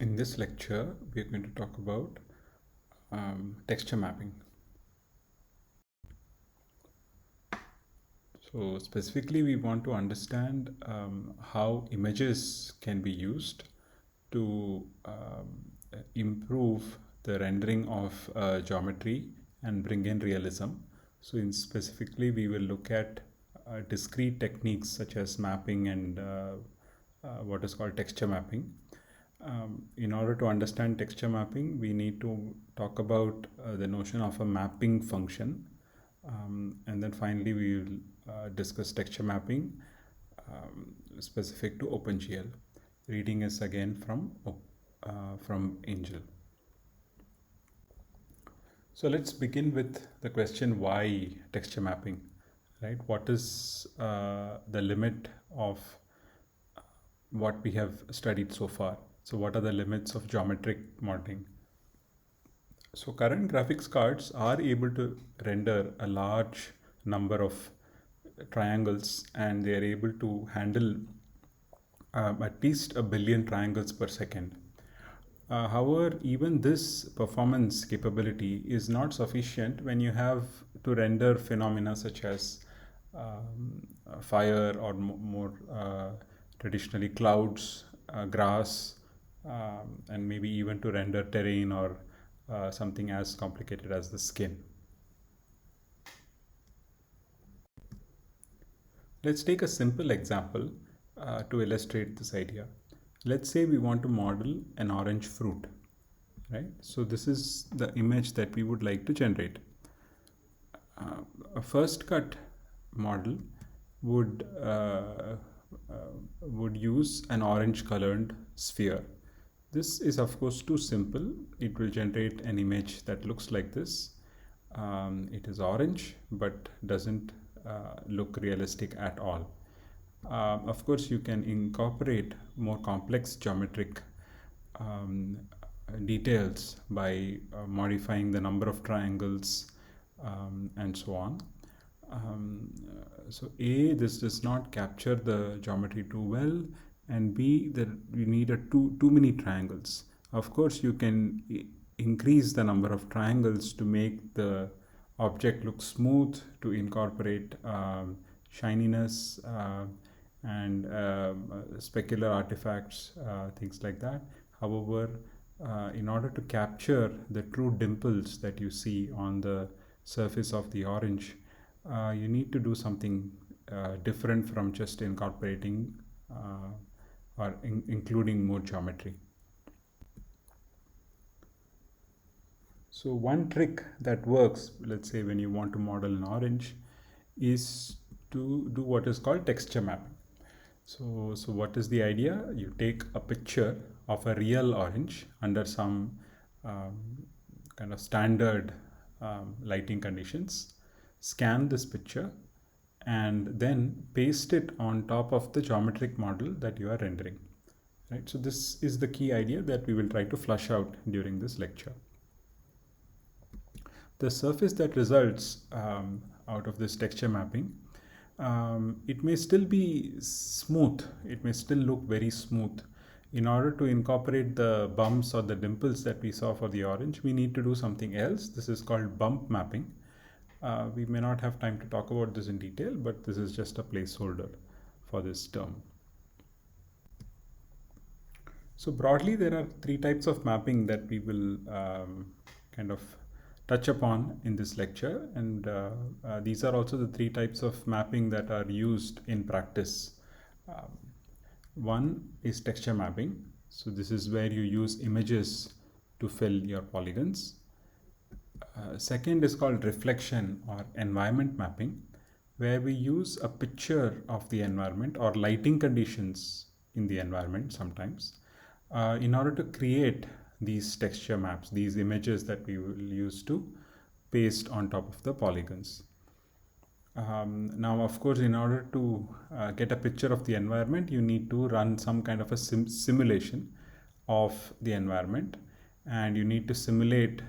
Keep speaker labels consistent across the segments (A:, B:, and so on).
A: In this lecture, we are going to talk about texture mapping. So specifically, we want to understand how images can be used to improve the rendering of geometry and bring in realism. So specifically, we will look at discrete techniques such as mapping and what is called texture mapping. In order to understand texture mapping, we need to talk about the notion of a mapping function. And then finally, we will discuss texture mapping specific to OpenGL. Reading is again from Angel. So let's begin with the question, why texture mapping, right? What is the limit of what we have studied so far? So what are the limits of geometric modeling? So current graphics cards are able to render a large number of triangles, and they are able to handle at least 1 billion triangles per second. However, even this performance capability is not sufficient when you have to render phenomena such as fire or more traditionally clouds, grass, and maybe even to render terrain or something as complicated as the skin. Let's take a simple example to illustrate this idea. Let's say we want to model an orange fruit, right? So this is the image that we would like to generate. A first cut model would use an orange colored sphere. This is of course too simple. It will generate an image that looks like this. It is orange but doesn't look realistic at all. Of course, you can incorporate more complex geometric details by modifying the number of triangles and so on. So A, this does not capture the geometry too well, and B, that we need too many triangles. Of course, you can increase the number of triangles to make the object look smooth, to incorporate shininess and specular artifacts, things like that. However, in order to capture the true dimples that you see on the surface of the orange, you need to do something different from just incorporating or including more geometry. So one trick that works, let's say when you want to model an orange, is to do what is called texture mapping. So what is the idea? You take a picture of a real orange under some kind of standard lighting conditions, scan this picture, and then paste it on top of the geometric model that you are rendering. Right? So this is the key idea that we will try to flush out during this lecture. The surface that results out of this texture mapping, it may still be smooth, it may still look very smooth. In order to incorporate the bumps or the dimples that we saw for the orange, we need to do something else. This is called bump mapping. We may not have time to talk about this in detail, but this is just a placeholder for this term. So broadly, there are 3 types of mapping that we will kind of touch upon in this lecture, and these are also the 3 types of mapping that are used in practice. One is texture mapping. So this is where you use images to fill your polygons. Second is called reflection or environment mapping, where we use a picture of the environment or lighting conditions in the environment sometimes in order to create these texture maps, these images that we will use to paste on top of the polygons. Now, of course, in order to get a picture of the environment, you need to run some kind of a simulation of the environment, and you need to simulate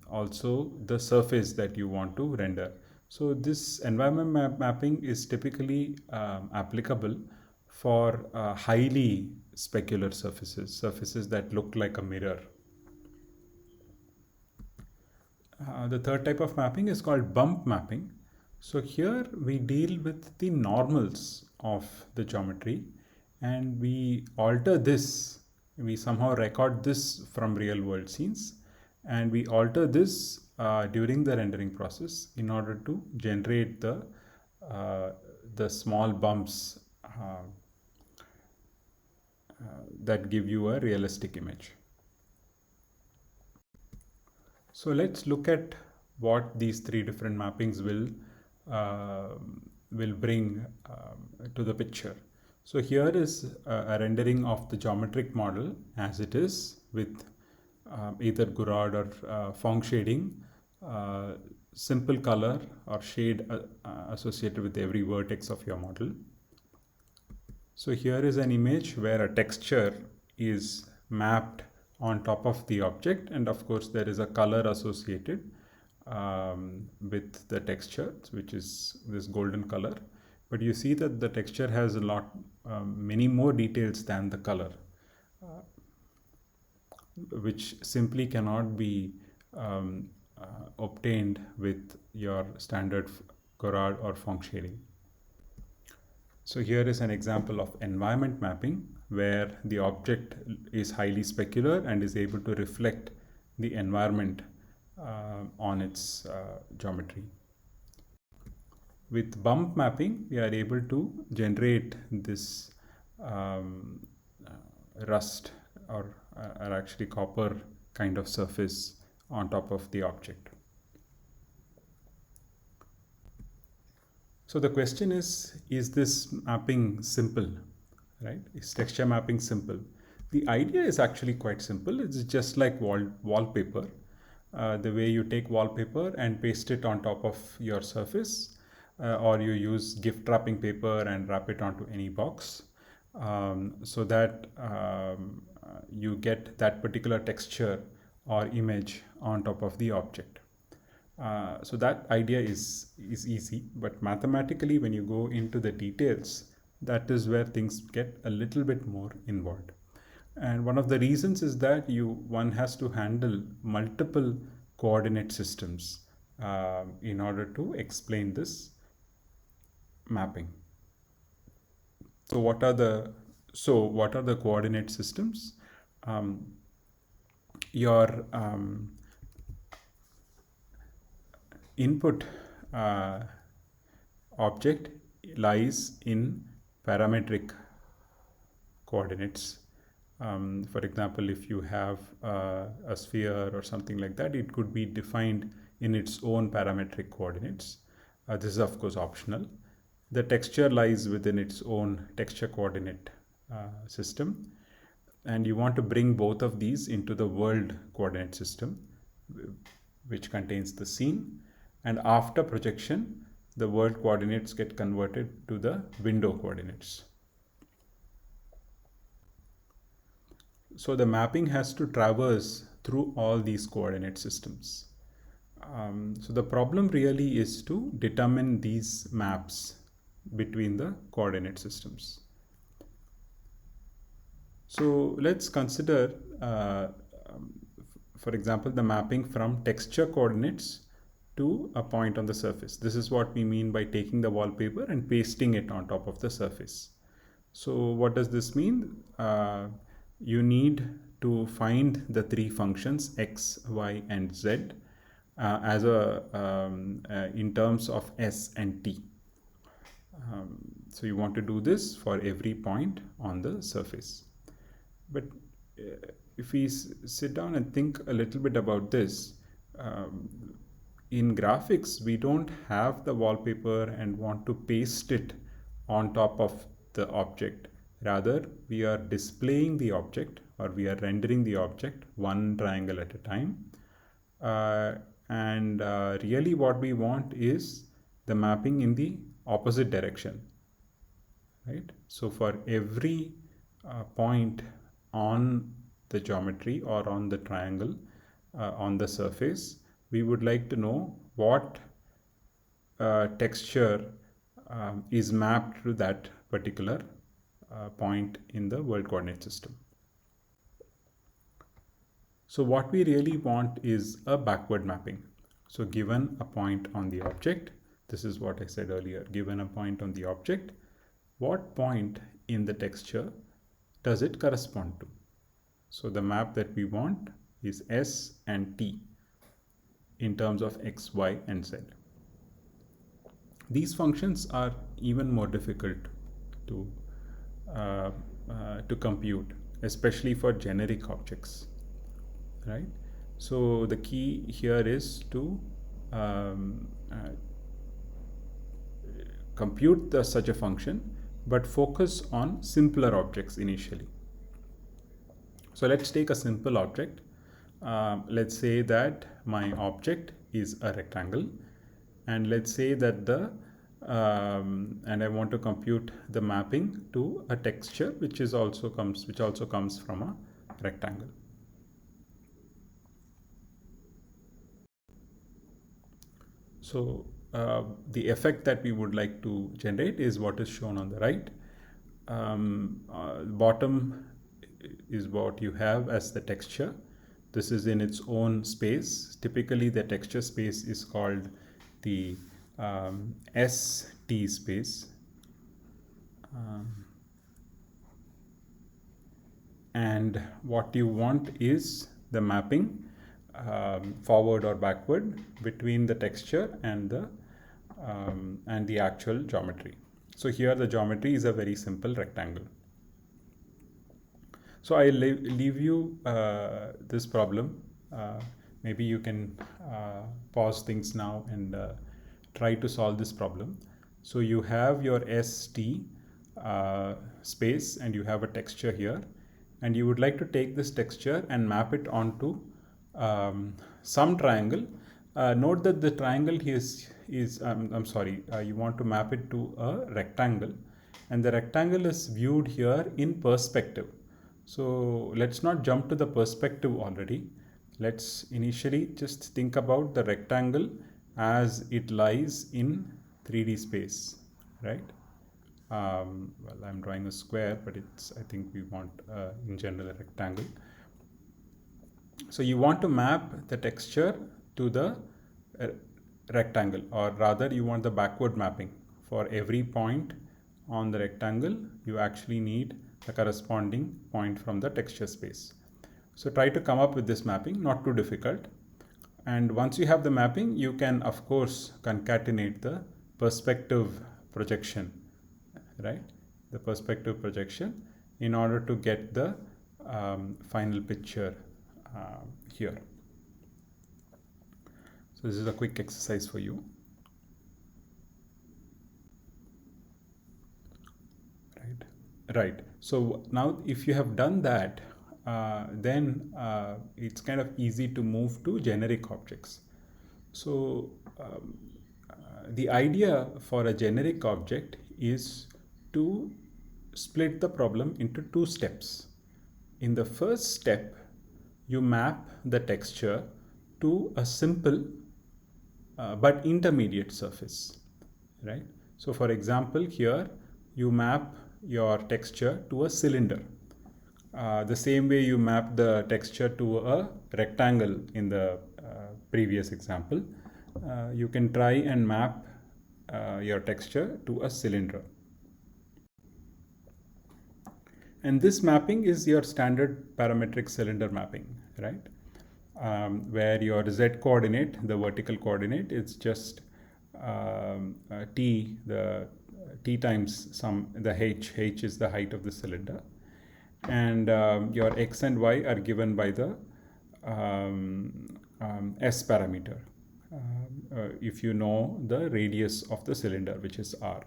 A: also the surface that you want to render. So this environment mapping is typically applicable for highly specular surfaces, surfaces that look like a mirror. The third type of mapping is called bump mapping. So here we deal with the normals of the geometry, and we alter this. We somehow record this from real world scenes, and we alter this during the rendering process in order to generate the small bumps that give you a realistic image. So let's look at what these three different mappings will bring to the picture. So here is a rendering of the geometric model as it is with either Gouraud or Phong shading, simple color or shade associated with every vertex of your model. So here is an image where a texture is mapped on top of the object, and of course there is a color associated with the texture, which is this golden color. But you see that the texture has a lot many more details than the color, which simply cannot be obtained with your standard Gouraud or Phong shading. So here is an example of environment mapping where the object is highly specular and is able to reflect the environment on its geometry. With bump mapping, we are able to generate this rust or actually copper kind of surface on top of the object. So the question is this mapping simple, right? Is texture mapping simple? The idea is actually quite simple. It's just like wallpaper. The way you take wallpaper and paste it on top of your surface, or you use gift wrapping paper and wrap it onto any box, so that you get that particular texture or image on top of the object. So that idea is easy, but mathematically when you go into the details, that is where things get a little bit more involved. And one of the reasons is that one has to handle multiple coordinate systems in order to explain this mapping. So what are the coordinate systems? Your input object lies in parametric coordinates. For example, if you have a sphere or something like that, it could be defined in its own parametric coordinates. This is of course optional. The texture lies within its own texture coordinate system, and you want to bring both of these into the world coordinate system, which contains the scene. And after projection, the world coordinates get converted to the window coordinates. So the mapping has to traverse through all these coordinate systems. So the problem really is to determine these maps between the coordinate systems. So let's consider, for example, the mapping from texture coordinates to a point on the surface. This is what we mean by taking the wallpaper and pasting it on top of the surface. So what does this mean? You need to find the three functions x, y, and z as in terms of s and t. So you want to do this for every point on the surface. But if we sit down and think a little bit about this, in graphics, we don't have the wallpaper and want to paste it on top of the object. Rather, we are displaying the object, or we are rendering the object one triangle at a time. Really what we want is the mapping in the opposite direction, right? So for every point on the geometry or on the triangle on the surface, we would like to know what texture is mapped to that particular point in the world coordinate system. So what we really want is a backward mapping. So given a point on the object, this is what I said earlier, given a point on the object, what point in the texture does it correspond to? So the map that we want is S and T in terms of X, Y, and Z. These functions are even more difficult to compute, especially for generic objects, right? So the key here is to compute such a function, but focus on simpler objects initially. So let's take a simple object. Let's say that my object is a rectangle, and let's say that and I want to compute the mapping to a texture which also comes from a rectangle. So the effect that we would like to generate is what is shown on the right. Bottom is what you have as the texture. This is in its own space. Typically the texture space is called the ST space. And what you want is the mapping forward or backward between the texture and the actual geometry. So here the geometry is a very simple rectangle. So I leave you this problem. Maybe you can pause things now and try to solve this problem. So you have your ST space and you have a texture here, and you would like to take this texture and map it onto some triangle. Note that the triangle is you want to map it to a rectangle, and the rectangle is viewed here in perspective. So let's not jump to the perspective already. Let's initially just think about the rectangle as it lies in 3D space, right? Well, I'm drawing a square, but I think we want in general a rectangle. So you want to map the texture to the rectangle, or rather you want the backward mapping. For every point on the rectangle, you actually need the corresponding point from the texture space. So try to come up with this mapping, not too difficult. And once you have the mapping, you can of course concatenate the perspective projection, right? The perspective projection in order to get the final picture here. So this is a quick exercise for you. Right. So now if you have done that, then it's kind of easy to move to generic objects. So the idea for a generic object is to split the problem into two steps. In the first step, you map the texture to a simple but intermediate surface, right? So for example, here you map your texture to a cylinder. The same way you map the texture to a rectangle in the previous example, you can try and map your texture to a cylinder. And this mapping is your standard parametric cylinder mapping, right? Where your z coordinate, the vertical coordinate, is just t, the t times the h is the height of the cylinder, and your x and y are given by the s parameter, if you know the radius of the cylinder, which is r.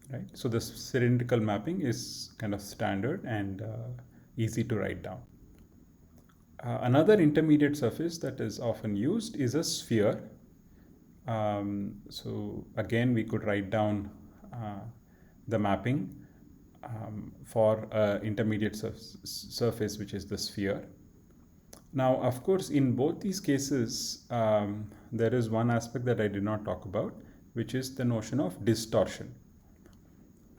A: Right? So this cylindrical mapping is kind of standard and easy to write down. Another intermediate surface that is often used is a sphere. So again, we could write down the mapping for intermediate surface, which is the sphere. Now, of course, in both these cases, there is one aspect that I did not talk about, which is the notion of distortion.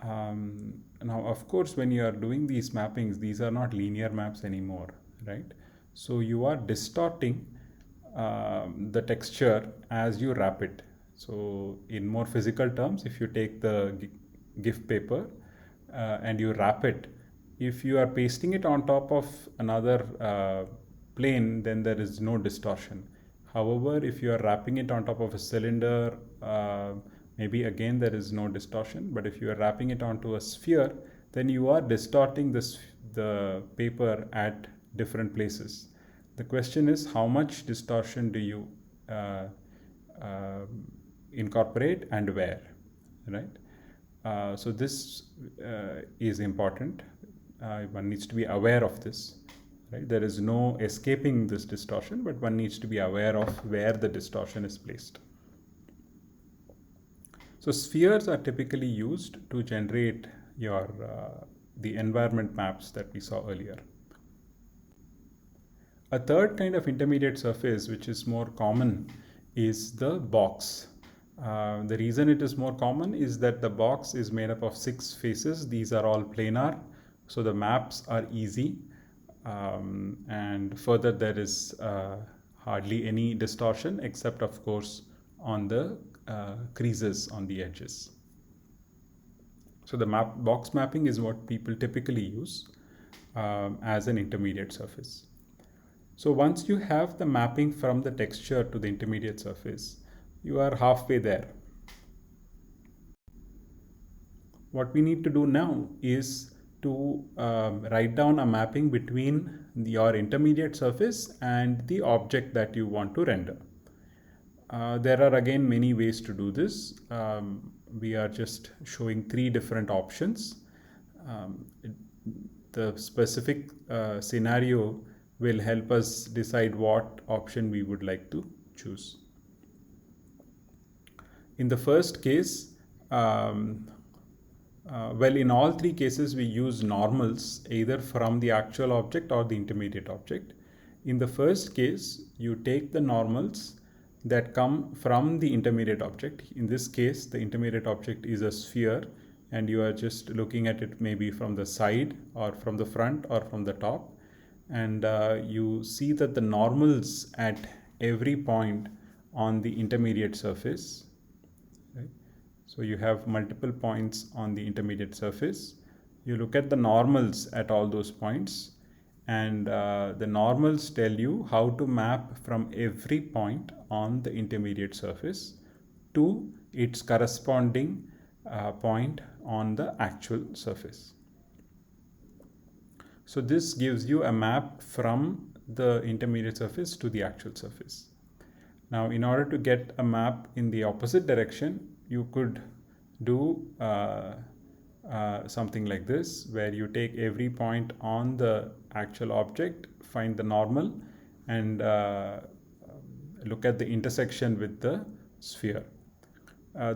A: Now, of course, when you are doing these mappings, these are not linear maps anymore, right? So you are distorting the texture as you wrap it. So in more physical terms, if you take the GIF paper and you wrap it, if you are pasting it on top of another plane, then there is no distortion. However, if you are wrapping it on top of a cylinder, maybe again there is no distortion. But if you are wrapping it onto a sphere, then you are distorting the paper at different places. The question is, how much distortion do you incorporate and where, right? So this is important. One needs to be aware of this. Right? There is no escaping this distortion, but one needs to be aware of where the distortion is placed. So spheres are typically used to generate your the environment maps that we saw earlier. A third kind of intermediate surface, which is more common, is the box. The reason it is more common is that the box is made up of 6 faces. These are all planar, so the maps are easy. And further, there is hardly any distortion, except of course on the creases on the edges. So the box mapping is what people typically use as an intermediate surface. So once you have the mapping from the texture to the intermediate surface, you are halfway there. What we need to do now is to write down a mapping between your intermediate surface and the object that you want to render. There are again many ways to do this. We are just showing 3 different options. The specific scenario will help us decide what option we would like to choose. In the first case, well, in all 3 cases, we use normals either from the actual object or the intermediate object. In the first case, you take the normals that come from the intermediate object. In this case, the intermediate object is a sphere, and you are just looking at it maybe from the side or from the front or from the top. And you see that the normals at every point on the intermediate surface, right? So you have multiple points on the intermediate surface. You look at the normals at all those points, and the normals tell you how to map from every point on the intermediate surface to its corresponding point on the actual surface. So this gives you a map from the intermediate surface to the actual surface. Now, in order to get a map in the opposite direction, you could do something like this, where you take every point on the actual object, find the normal, and look at the intersection with the sphere.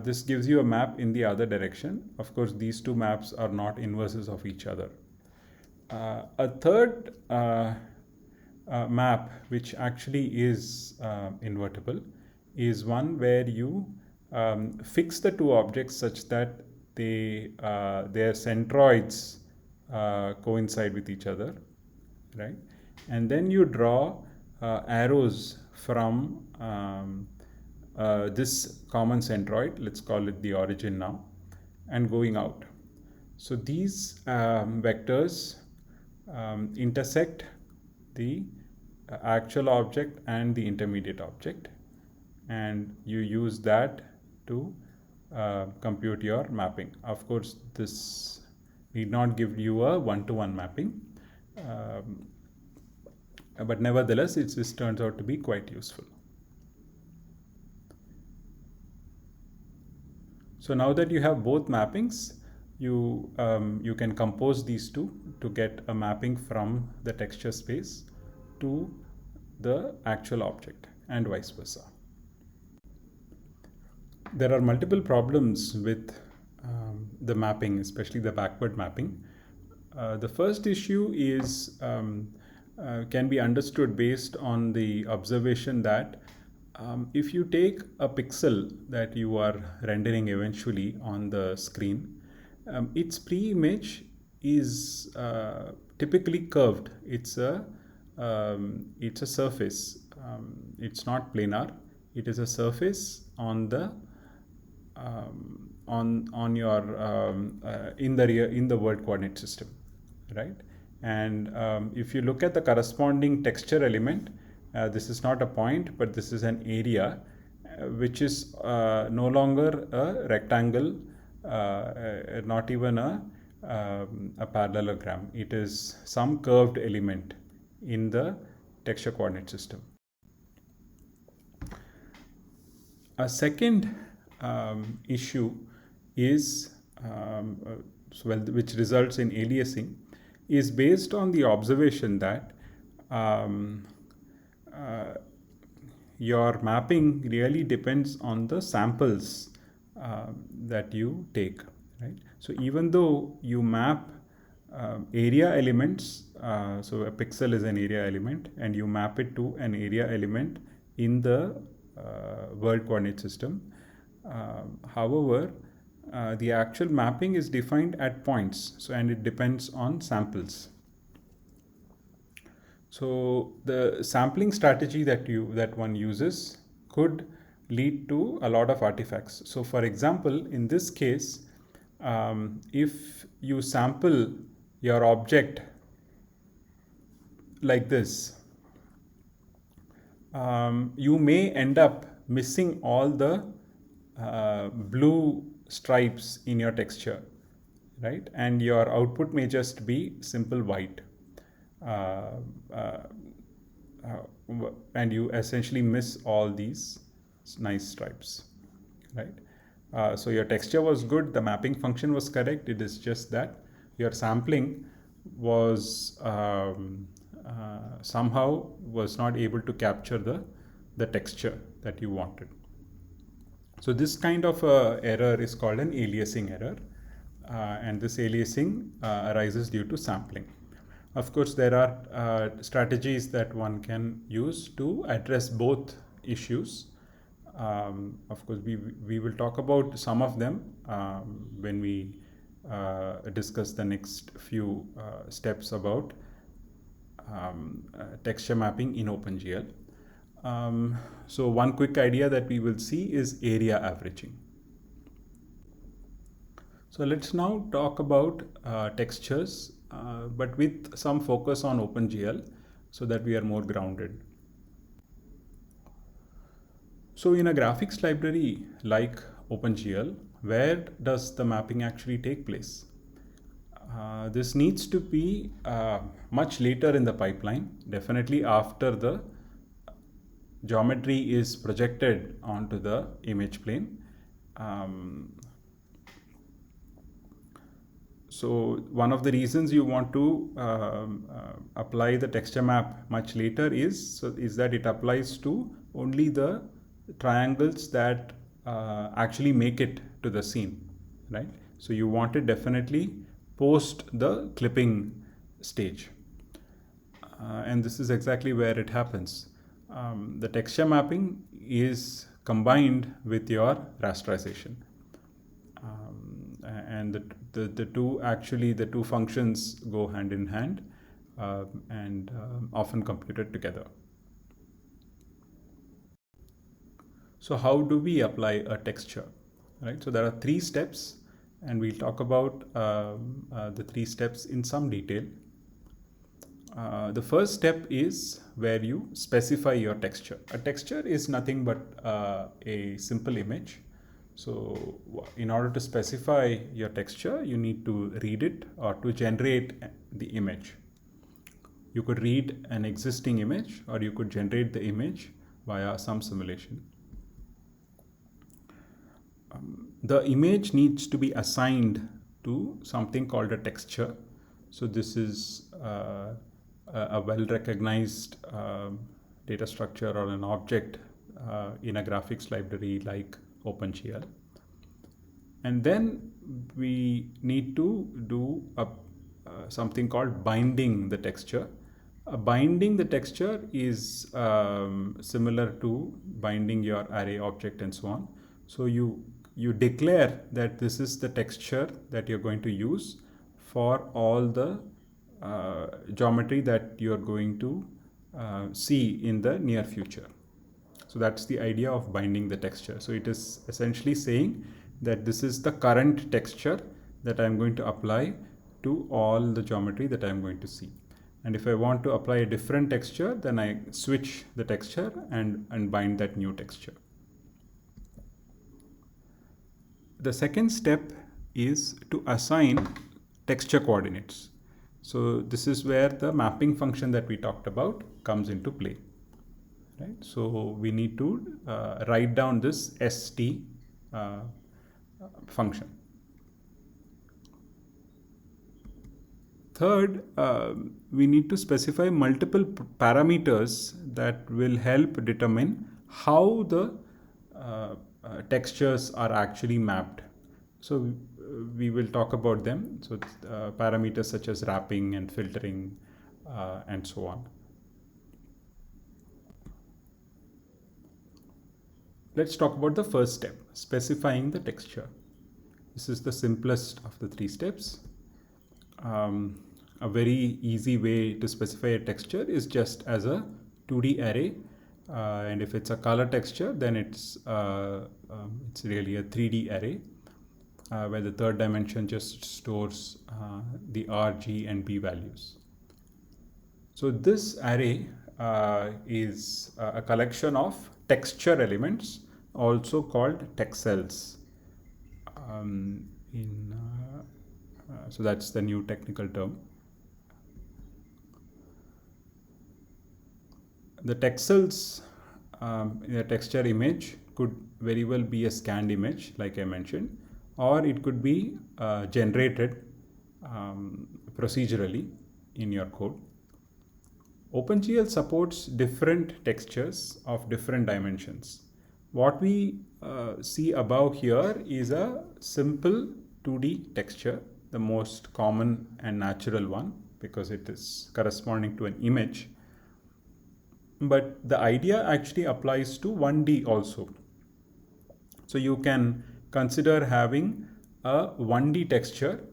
A: This gives you a map in the other direction. Of course, these 2 maps are not inverses of each other. A third map, which actually is invertible, is one where you fix the 2 objects such that their centroids coincide with each other, right? And then you draw arrows from this common centroid, let's call it the origin now, and going out. So these vectors intersect the actual object and the intermediate object, and you use that to compute your mapping. Of course, this need not give you a one-to-one mapping, but nevertheless, this turns out to be quite useful. So now that you have both mappings, you can compose these 2 to get a mapping from the texture space to the actual object, and vice versa. There are multiple problems with the mapping, especially the backward mapping. The first issue is can be understood based on the observation that If you take a pixel that you are rendering eventually on the screen, its pre-image is typically curved. It's a surface. It's not planar. It is a surface on the on your in the world coordinate system, right? And if you look at the corresponding texture element, this is not a point, but this is an area, which is no longer a rectangle, not even a parallelogram. It is some curved element in the texture coordinate system. A second issue is, which results in aliasing, is based on the observation that your mapping really depends on the samples that you take, right? So even though you map area elements, so a pixel is an area element, and you map it to an area element in the world coordinate system. However, the actual mapping is defined at points, so and it depends on samples. So the sampling strategy that one uses could lead to a lot of artifacts. So for example, in this case, if you sample your object like this, you may end up missing all the blue stripes in your texture, right? And your output may just be simple white. And you essentially miss all these nice stripes, right? So your texture was good, the mapping function was correct. It is just that your sampling was somehow was not able to capture the texture that you wanted. So this kind of error is called an aliasing error, and this aliasing arises due to sampling. Of course, there are strategies that one can use to address both issues. Of course, we will talk about some of them when we discuss the next few steps about texture mapping in OpenGL. So one quick idea that we will see is area averaging. So let's now talk about textures, but with some focus on OpenGL so that we are more grounded. So in a graphics library like OpenGL, where does the mapping actually take place? This needs to be much later in the pipeline, definitely after the geometry is projected onto the image plane. So one of the reasons you want to apply the texture map much later is that it applies to only the triangles that actually make it to the scene, right? So you want it definitely post the clipping stage. And this is exactly where it happens. The texture mapping is combined with your rasterization. And the two functions go hand in hand and often computed together. So how do we apply a texture, right? So there are 3 steps, and we'll talk about the 3 steps in some detail. The first step is where you specify your texture. A texture is nothing but a simple image. So in order to specify your texture, you need to read it or to generate the image. You could read an existing image, or you could generate the image via some simulation. The image needs to be assigned to something called a texture. So this is a well-recognized data structure or an object in a graphics library like OpenGL. And then we need to do something called binding the texture Binding the texture is similar to binding your array object and so on. So you declare that this is the texture that you're going to use for all the geometry that you're going to see in the near future. So that's the idea of binding the texture. So it is essentially saying that this is the current texture that I'm going to apply to all the geometry that I'm going to see. And if I want to apply a different texture, then I switch the texture and bind that new texture. The second step is to assign texture coordinates. So this is where the mapping function that we talked about comes into play. Right? So we need to write down this st function. Third, we need to specify multiple parameters that will help determine how the textures are actually mapped. So we will talk about them. So parameters such as wrapping and filtering and so on. Let's talk about the first step, specifying the texture. This is the simplest of the three steps. A very easy way to specify a texture is just as a 2D array, and if it's a color texture, then it's really a 3D array, where the third dimension just stores the R, G, and B values. So this array is a collection of texture elements, also called texels. So that's the new technical term. The texels in a texture image could very well be a scanned image, like I mentioned, or it could be generated procedurally in your code. OpenGL supports different textures of different dimensions. What we see above here is a simple 2D texture, the most common and natural one because it is corresponding to an image. But the idea actually applies to 1D also. So you can consider having a 1D texture.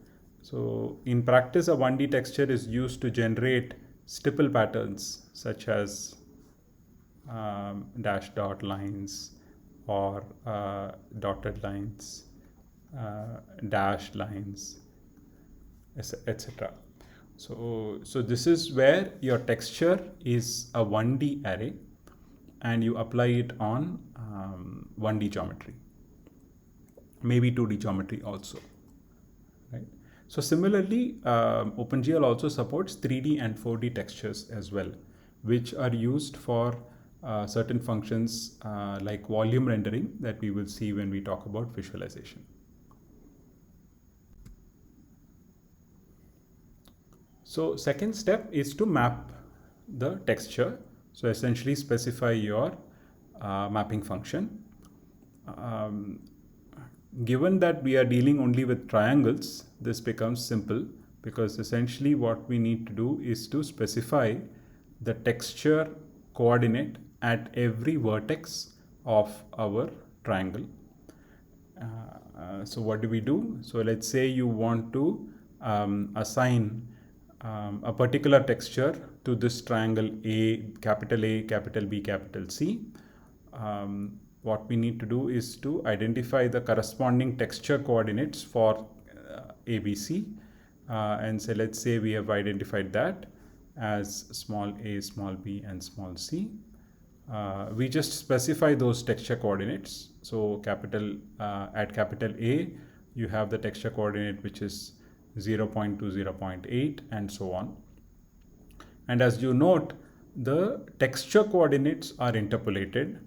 A: So in practice, a 1D texture is used to generate stipple patterns such as dash dot lines or dotted lines, dashed lines, etc. So this is where your texture is a 1D array and you apply it on 1D geometry, maybe 2D geometry also, right? So similarly, OpenGL also supports 3D and 4D textures as well, which are used for certain functions like volume rendering that we will see when we talk about visualization. So second step is to map the texture. So essentially specify your mapping function. Given that we are dealing only with triangles, this becomes simple because essentially what we need to do is to specify the texture coordinate at every vertex of our triangle. So what do we do? So let's say you want to assign a particular texture to this triangle A, capital B, capital C. What we need to do is to identify the corresponding texture coordinates for ABC. And so let's say we have identified that as small a, small b, and small c. We just specify those texture coordinates. So at capital A, you have the texture coordinate which is 0.2, 0.8, and so on. And as you note, the texture coordinates are interpolated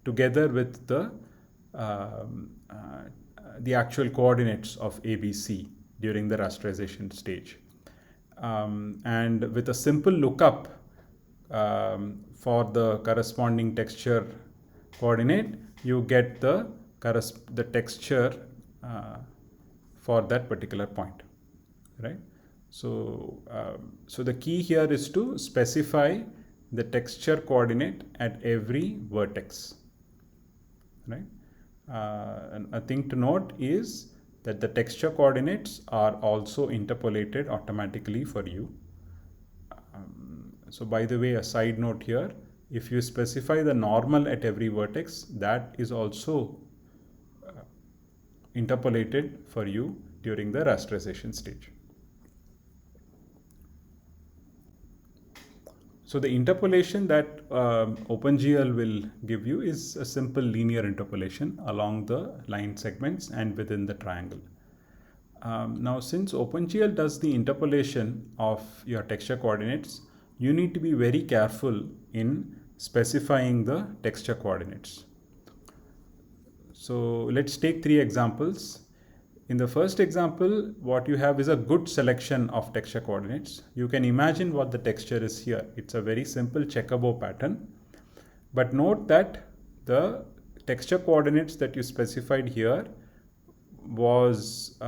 A: together with the actual coordinates of ABC during the rasterization stage. And with a simple lookup for the corresponding texture coordinate, you get the texture for that particular point, right? So the key here is to specify the texture coordinate at every vertex, right? And a thing to note is that the texture coordinates are also interpolated automatically for you. So by the way, a side note here, if you specify the normal at every vertex, that is also interpolated for you during the rasterization stage. So the interpolation that OpenGL will give you is a simple linear interpolation along the line segments and within the triangle. Now, since OpenGL does the interpolation of your texture coordinates, you need to be very careful in specifying the texture coordinates. So let's take 3 examples. In the first example, what you have is a good selection of texture coordinates. You can imagine what the texture is here. It's a very simple checkerboard pattern. But note that the texture coordinates that you specified here was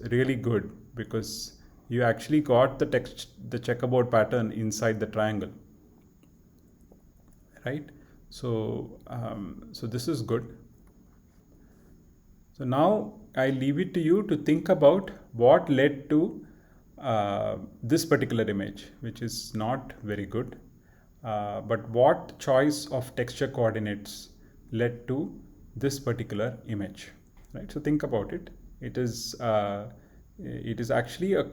A: really good, because you actually got the checkerboard pattern inside the triangle, right? So this is good. So now I leave it to you to think about what led to this particular image, which is not very good. But what choice of texture coordinates led to this particular image, right? So think about it. It is actually a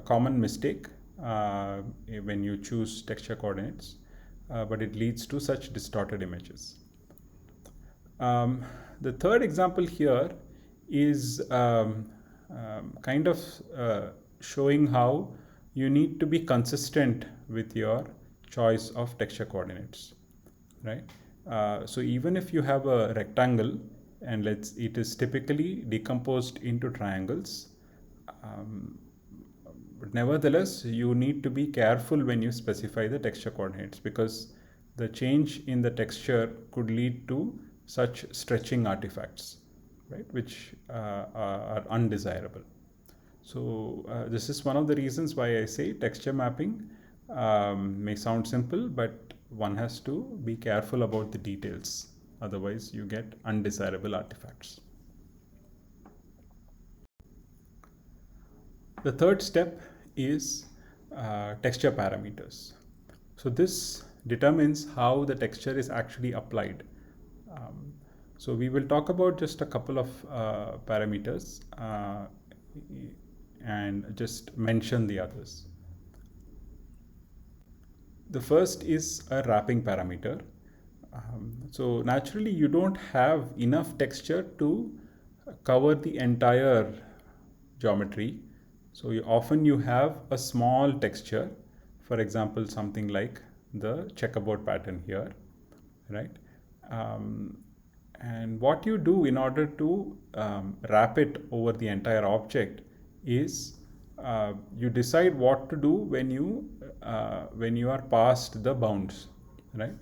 A: common mistake when you choose texture coordinates, but it leads to such distorted images. The third example here is kind of showing how you need to be consistent with your choice of texture coordinates, right? So even if you have a rectangle and it is typically decomposed into triangles, but nevertheless you need to be careful when you specify the texture coordinates, because the change in the texture could lead to such stretching artifacts, right, which are undesirable. So this is one of the reasons why I say texture mapping may sound simple, but one has to be careful about the details. Otherwise, you get undesirable artifacts. The third step is texture parameters. So this determines how the texture is actually applied. So we will talk about just a couple of parameters and just mention the others. The first is a wrapping parameter. So naturally you don't have enough texture to cover the entire geometry. So often you have a small texture, for example, something like the checkerboard pattern here, right? And what you do in order to wrap it over the entire object is you decide what to do when you are past the bounds, right?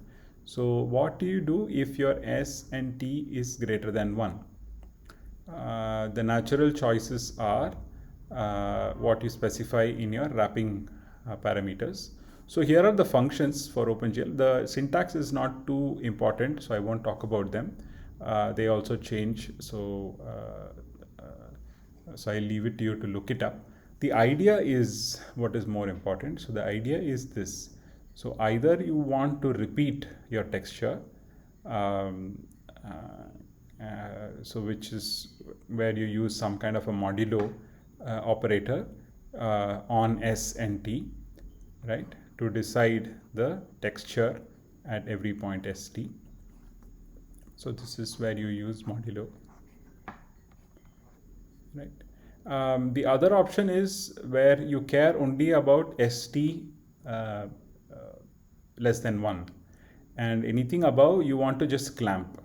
A: So what do you do if your S and T is greater than 1? The natural choices are what you specify in your wrapping parameters. So here are the functions for OpenGL. The syntax is not too important, so I won't talk about them. They also change, so I'll leave it to you to look it up. The idea is what is more important. So the idea is this. So either you want to repeat your texture, so which is where you use some kind of a modulo operator on S and T, right, to decide the texture at every point ST. So this is where you use modulo, right? The other option is where you care only about ST less than 1, and anything above you want to just clamp,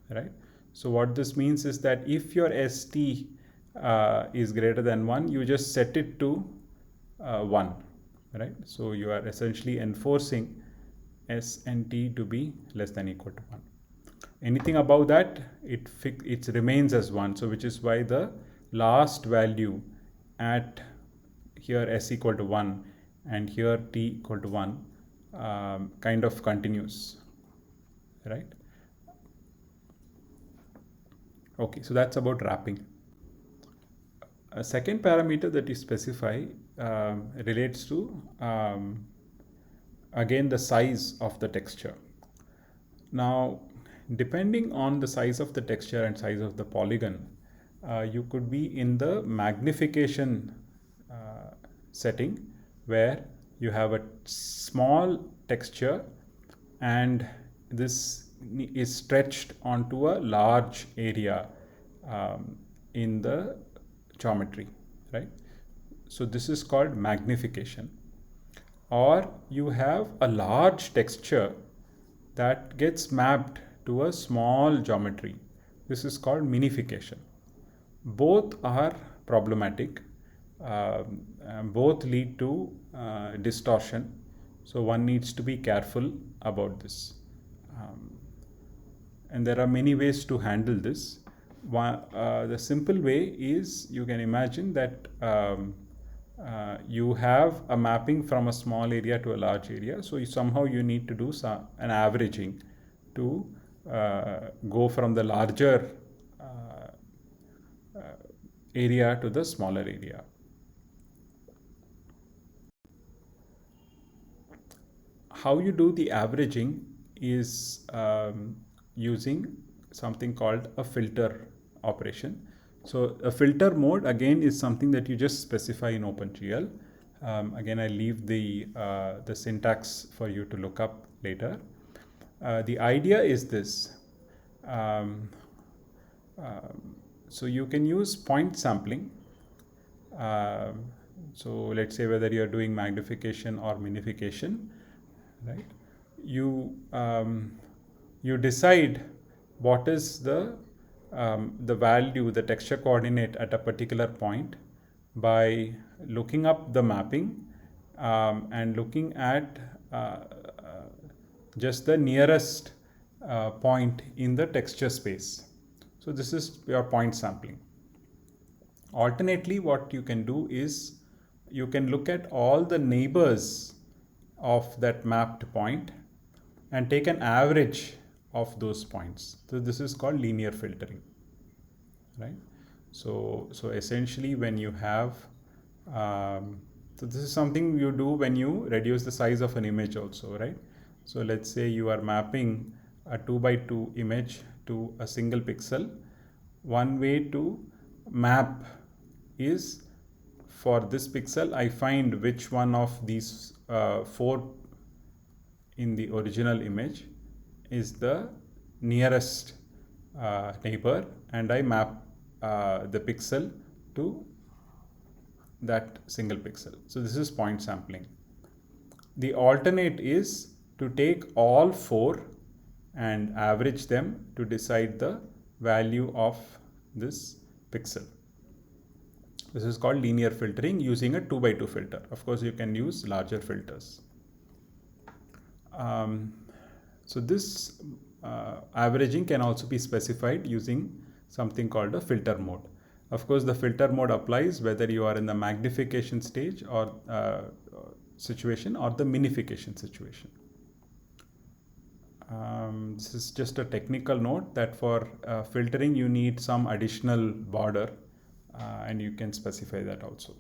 A: right? So what this means is that if your ST is greater than 1, you just set it to 1, right? So you are essentially enforcing S and T to be less than equal to 1. Anything above that, it remains as 1. So which is why the last value at here s equal to 1 and here t equal to 1 kind of continues, right? Okay, so that's about wrapping. A second parameter that you specify relates to again the size of the texture. Now, depending on the size of the texture and size of the polygon, you could be in the magnification setting where you have a small texture and this is stretched onto a large area in the geometry, right? So this is called magnification. Or you have a large texture that gets mapped to a small geometry. This is called minification. Both are problematic. Both lead to distortion. So one needs to be careful about this. And there are many ways to handle this. The simple way is you can imagine that you have a mapping from a small area to a large area. So somehow you need to do an averaging to go from the larger area to the smaller area. How you do the averaging is using something called a filter operation. So a filter mode again is something that you just specify in OpenGL. Again, I leave the syntax for you to look up later. The idea is this. So you can use point sampling. So let's say whether you're doing magnification or minification, right? You decide what is the value, the texture coordinate at a particular point by looking up the mapping and looking at just the nearest point in the texture space. So this is your point sampling. Alternately, what you can do is you can look at all the neighbors of that mapped point and take an average of those points. So this is called linear filtering, right? So essentially when you have, so this is something you do when you reduce the size of an image also, right? So let's say you are mapping a 2x2 image to a single pixel. One way to map is for this pixel, I find which one of these 4 in the original image is the nearest neighbor, and I map the pixel to that single pixel. So this is point sampling. The alternate is to take all 4 and average them to decide the value of this pixel. This is called linear filtering using a 2x2 filter. Of course, you can use larger filters. So this averaging can also be specified using something called a filter mode. Of course, the filter mode applies whether you are in the magnification stage or situation or the minification situation. This is just a technical note that for filtering you need some additional border and you can specify that also.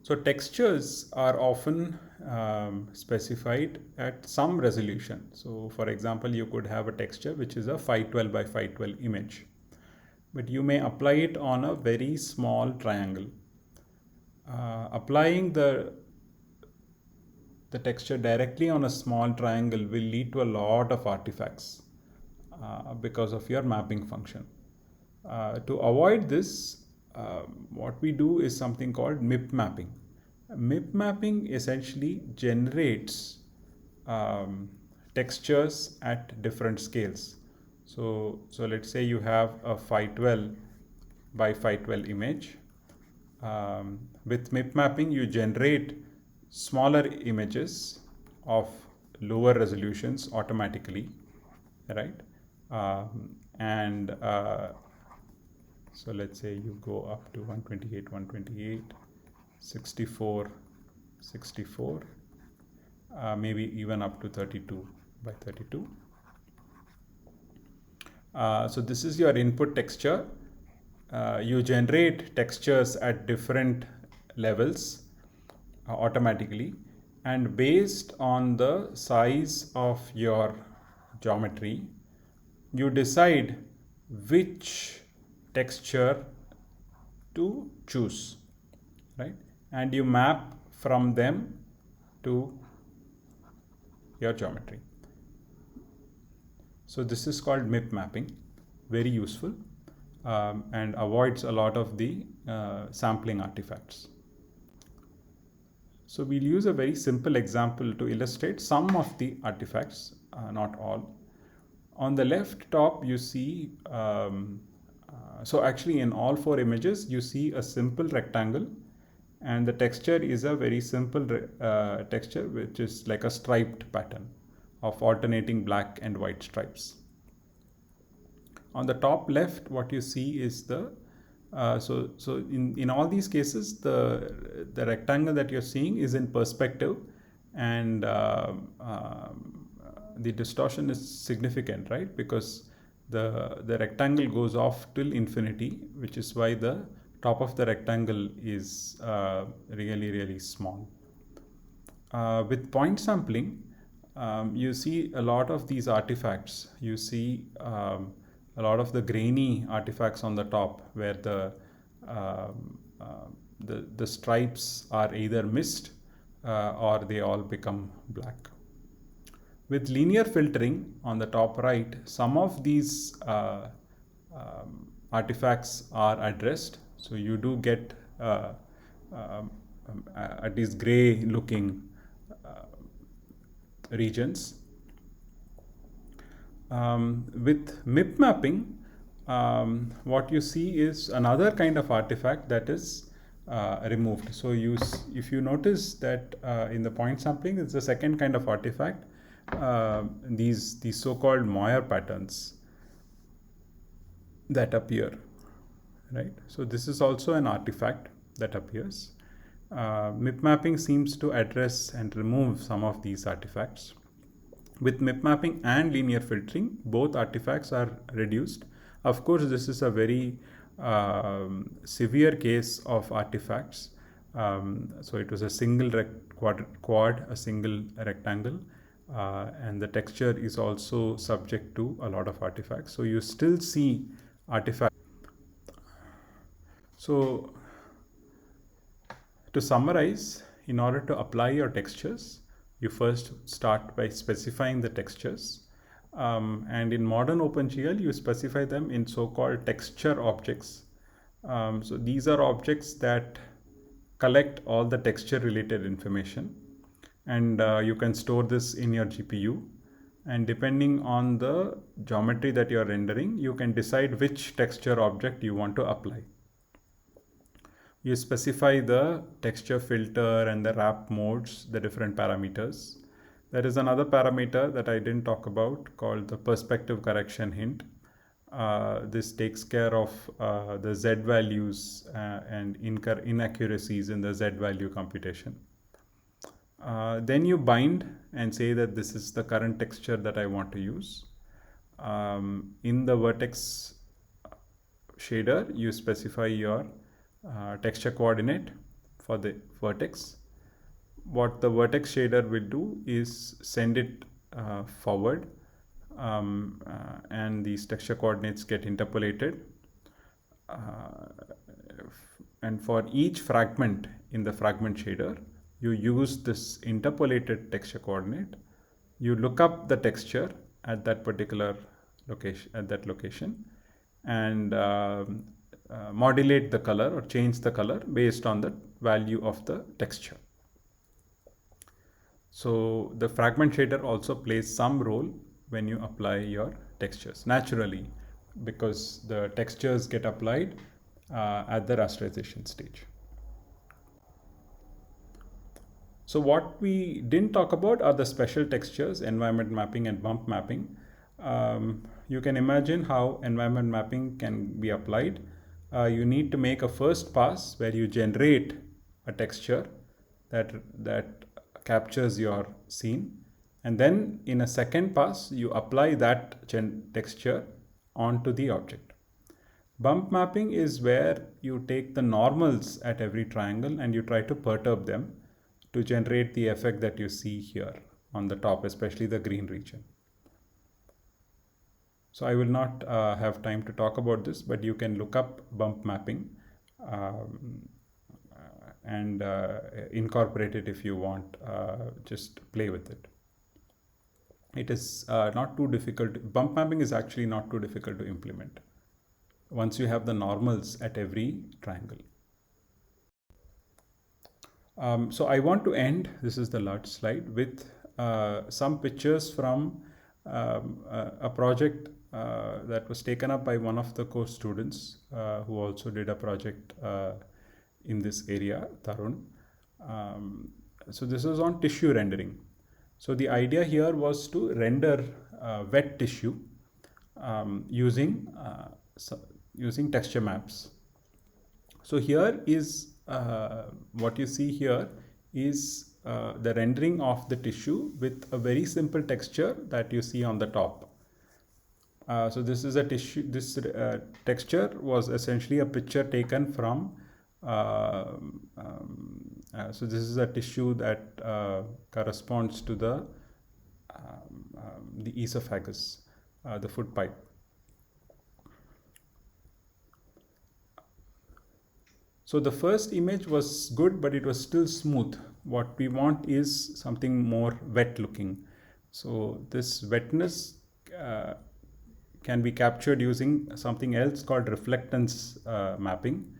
A: So textures are often specified at some resolution. So for example, you could have a texture which is a 512 by 512 image, but you may apply it on a very small triangle. Applying the texture directly on a small triangle will lead to a lot of artifacts because of your mapping function. To avoid this, what we do is something called Mipmapping. Mipmapping essentially generates textures at different scales. So let's say you have a 512 by 512 image. With Mipmapping, you generate smaller images of lower resolutions automatically, right? So let's say you go up to 128, 128, 64, 64, maybe even up to 32 by 32. So this is your input texture. You generate textures at different levels automatically, and based on the size of your geometry, you decide which texture to choose, right? And you map from them to your geometry. So this is called MIP mapping, very useful, and avoids a lot of the sampling artifacts. So we'll use a very simple example to illustrate some of the artifacts, not all. On the left top, you see, so actually in all four images, you see a simple rectangle, and the texture is a very simple texture, which is like a striped pattern of alternating black and white stripes. On the top left, what you see is the so in all these cases, the rectangle that you're seeing is in perspective, and the distortion is significant, right? Because the rectangle goes off till infinity, which is why the top of the rectangle is really small. With point sampling, you see a lot of these artifacts. You see a lot of the grainy artifacts on the top, where the stripes are either missed or they all become black. With linear filtering on the top right, some of these artifacts are addressed. So you do get at least gray looking regions. With MIP mapping, what you see is another kind of artifact that is removed. So if you notice that in the point sampling, it's the second kind of artifact, these so-called Moyer patterns that appear, right? So this is also an artifact that appears. MIP mapping seems to address and remove some of these artifacts. With MIP mapping and linear filtering, both artifacts are reduced. Of course, this is a very severe case of artifacts. So it was a single quad, a single rectangle, and the texture is also subject to a lot of artifacts. So you still see artifacts. So to summarize, in order to apply your textures, you first start by specifying the textures. And in modern OpenGL, you specify them in so-called texture objects. So these are objects that collect all the texture related information, and you can store this in your GPU. And depending on the geometry that you're rendering, you can decide which texture object you want to apply. You specify the texture filter and the wrap modes, the different parameters. There is another parameter that I didn't talk about called the perspective correction hint. This takes care of the Z values and inaccuracies in the Z value computation. Then you bind and say that this is the current texture that I want to use. In the vertex shader, you specify your texture coordinate for the vertex. What the vertex shader will do is send it forward, and these texture coordinates get interpolated. And for each fragment in the fragment shader, you use this interpolated texture coordinate. You look up the texture at that particular location, and modulate the color or change the color based on the value of the texture. So the fragment shader also plays some role when you apply your textures naturally, because the textures get applied at the rasterization stage. So what we didn't talk about are the special textures, environment mapping and bump mapping. You can imagine how environment mapping can be applied you need to make a first pass where you generate a texture that captures your scene, and then in a second pass you apply that texture onto the object. Bump mapping is where you take the normals at every triangle and you try to perturb them to generate the effect that you see here on the top, especially the green region. So I will not have time to talk about this, but you can look up bump mapping and incorporate it if you want. Just play with it. It is not too difficult. Bump mapping is actually not too difficult to implement once you have the normals at every triangle. So I want to end, this is the last slide, with some pictures from a project that was taken up by one of the course students who also did a project in this area, Tarun. So this was on tissue rendering. So the idea here was to render wet tissue using texture maps. So here is what you see here is the rendering of the tissue with a very simple texture that you see on the top. So this is a tissue. This texture was essentially a picture taken from. So this is a tissue that corresponds to the esophagus, the food pipe. So the first image was good, but it was still smooth. What we want is something more wet looking. So this wetness can be captured using something else called reflectance mapping.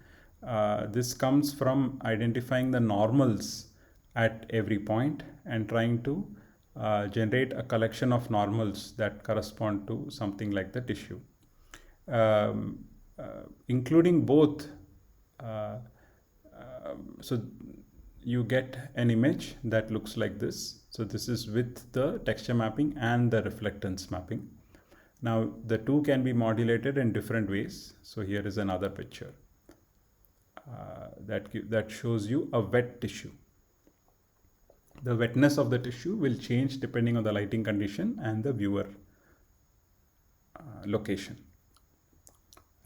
A: This comes from identifying the normals at every point and trying to generate a collection of normals that correspond to something like the tissue. Including both, so you get an image that looks like this. So this is with the texture mapping and the reflectance mapping. Now the two can be modulated in different ways. So here is another picture that shows you a wet tissue. The wetness of the tissue will change depending on the lighting condition and the viewer location.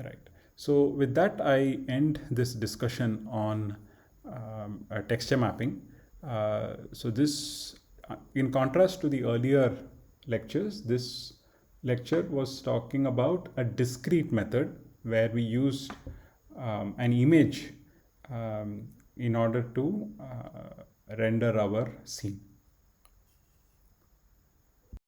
A: Right. So with that, I end this discussion on texture mapping. So this, in contrast to the earlier lectures, this lecture was talking about a discrete method where we used an image in order to render our scene.